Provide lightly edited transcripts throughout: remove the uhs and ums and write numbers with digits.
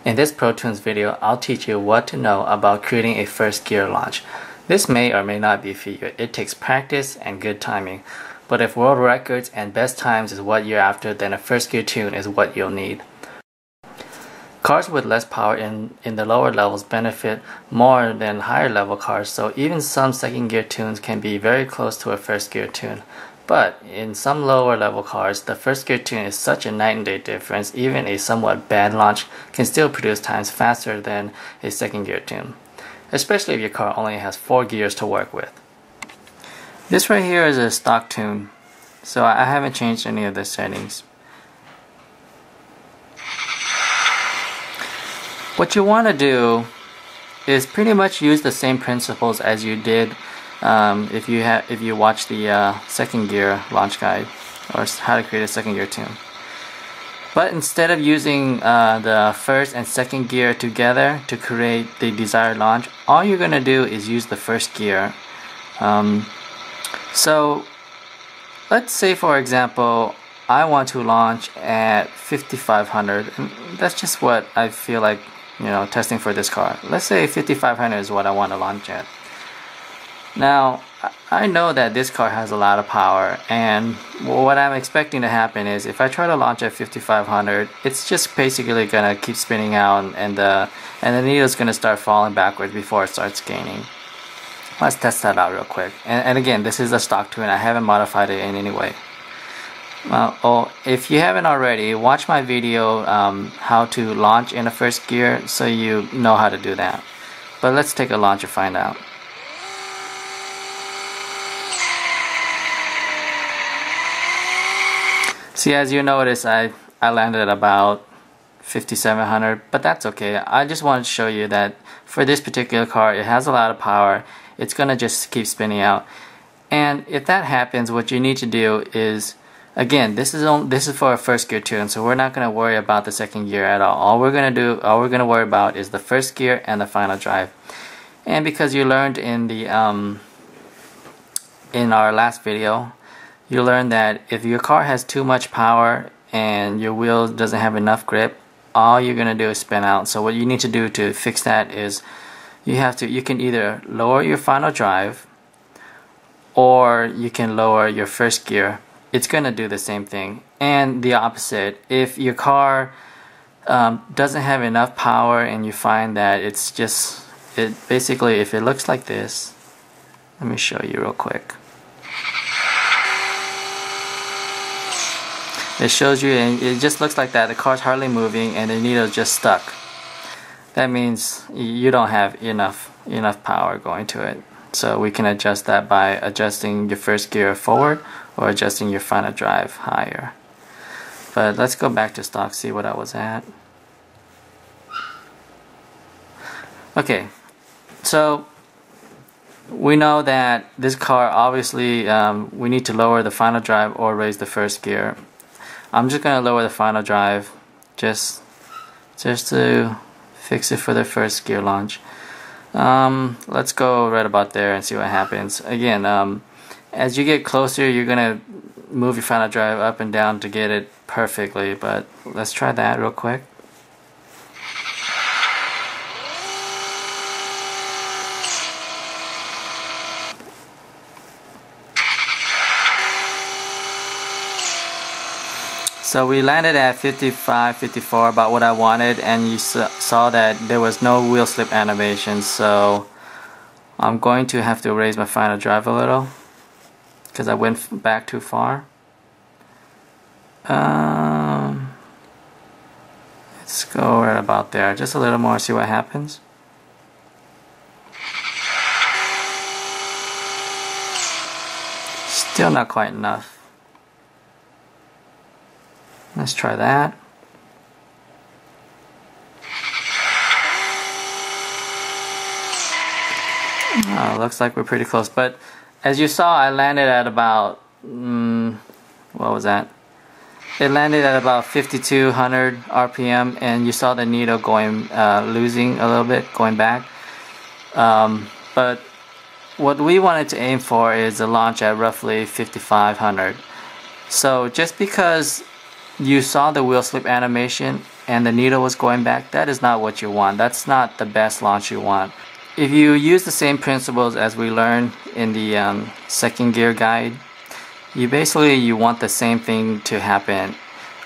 In this Pro Tools video, I'll teach you what to know about creating a first gear launch. This may or may not be for you. It takes practice and good timing. But if world records and best times is what you're after, then a first gear tune is what you'll need. Cars with less power in the lower levels benefit more than higher level cars, so even some second gear tunes can be very close to a first gear tune. But in some lower level cars, the first gear tune is such a night and day difference, even a somewhat bad launch can still produce times faster than a second gear tune, especially if your car only has 4 gears to work with. This right here is a stock tune, so I haven't changed any of the settings. What you want to do is pretty much use the same principles as you did if you watch the second gear launch guide, or how to create a second gear tune. But instead of using the first and second gear together to create the desired launch, all you're gonna do is use the first gear. So let's say, for example, I want to launch at 5500, and that's just what I feel like, testing for this car. Let's say 5500 is what I want to launch at. Now, I know that this car has a lot of power, and what I'm expecting to happen is if I try to launch at 5500, it's just basically gonna keep spinning out, and the needle's gonna start falling backwards before it starts gaining. Let's test that out real quick. And again, this is a stock tune. I haven't modified it in any way. If you haven't already, watch my video how to launch in the first gear so you know how to do that. But let's take a launch and find out. See, as you notice, I landed at about 5700, but that's okay. I just wanted to show you that for this particular car, it has a lot of power. It's gonna just keep spinning out. And if that happens, what you need to do is, again, this is for a first gear tune, so we're not gonna worry about the second gear at all. All we're gonna worry about is the first gear and the final drive. And because you learned in the in our last video, you learned that if your car has too much power and your wheel doesn't have enough grip, all you're gonna do is spin out. So what you need to do to fix that is you can either lower your final drive, or you can lower your first gear. It's gonna do the same thing. And the opposite, if your car doesn't have enough power and you find that basically, if it looks like this, let me show you real quick. It shows you, and it just looks like that. The car's hardly moving and the needle's just stuck. That means you don't have enough power going to it. So we can adjust that by adjusting your first gear forward or adjusting your final drive higher. But let's go back to stock, see what I was at. Okay, so we know that this car, obviously, we need to lower the final drive or raise the first gear. I'm just gonna lower the final drive just to fix it for the first gear launch. Let's go right about there and see what happens. Again, as you get closer, you're gonna move your final drive up and down to get it perfectly, but let's try that real quick. So we landed at 55, 54, about what I wanted, and you saw that there was no wheel slip animation, so I'm going to have to raise my final drive a little because I went back too far. Let's go right about there, just a little more, see what happens. Still not quite enough. Let's try that. Oh, looks like we're pretty close, but as you saw, I landed at about what was that? It landed at about 5200 RPM, and you saw the needle going losing a little bit, going back. But what we wanted to aim for is a launch at roughly 5500. So just because you saw the wheel slip animation, and the needle was going back, that is not what you want. That's not the best launch you want. If you use the same principles as we learned in the second gear guide, you want the same thing to happen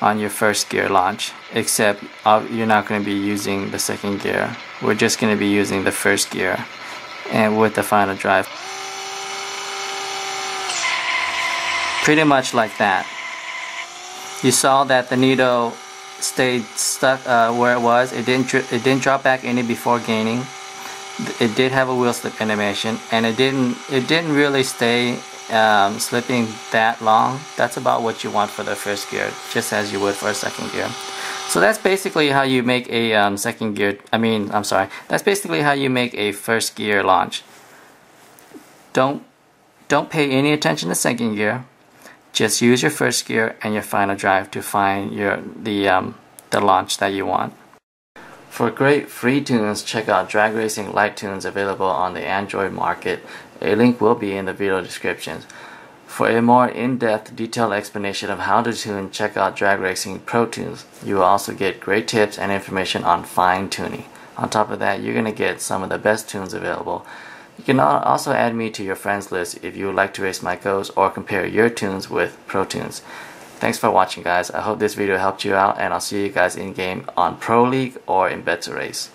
on your first gear launch, except you're not going to be using the second gear. We're just going to be using the first gear and with the final drive. Pretty much like that. You saw that the needle stayed stuck where it was. It didn't drop back any before gaining. It did have a wheel slip animation, and it didn't really stay slipping that long. That's about what you want for the first gear, just as you would for a second gear. So that's basically how you make a that's basically how you make a first gear launch. Don't pay any attention to second gear. Just use your first gear and your final drive to find the launch that you want. For great free tunes, check out Drag Racing Lite tunes available on the Android market. A link will be in the video description. For a more in-depth, detailed explanation of how to tune, check out Drag Racing Pro Tunes. You will also get great tips and information on fine tuning. On top of that, you're going to get some of the best tunes available. You can also add me to your friends list if you would like to race my codes or compare your tunes with Pro Tunes. Thanks for watching, guys. I hope this video helped you out, and I'll see you guys in game on Pro League or in Bet2Race.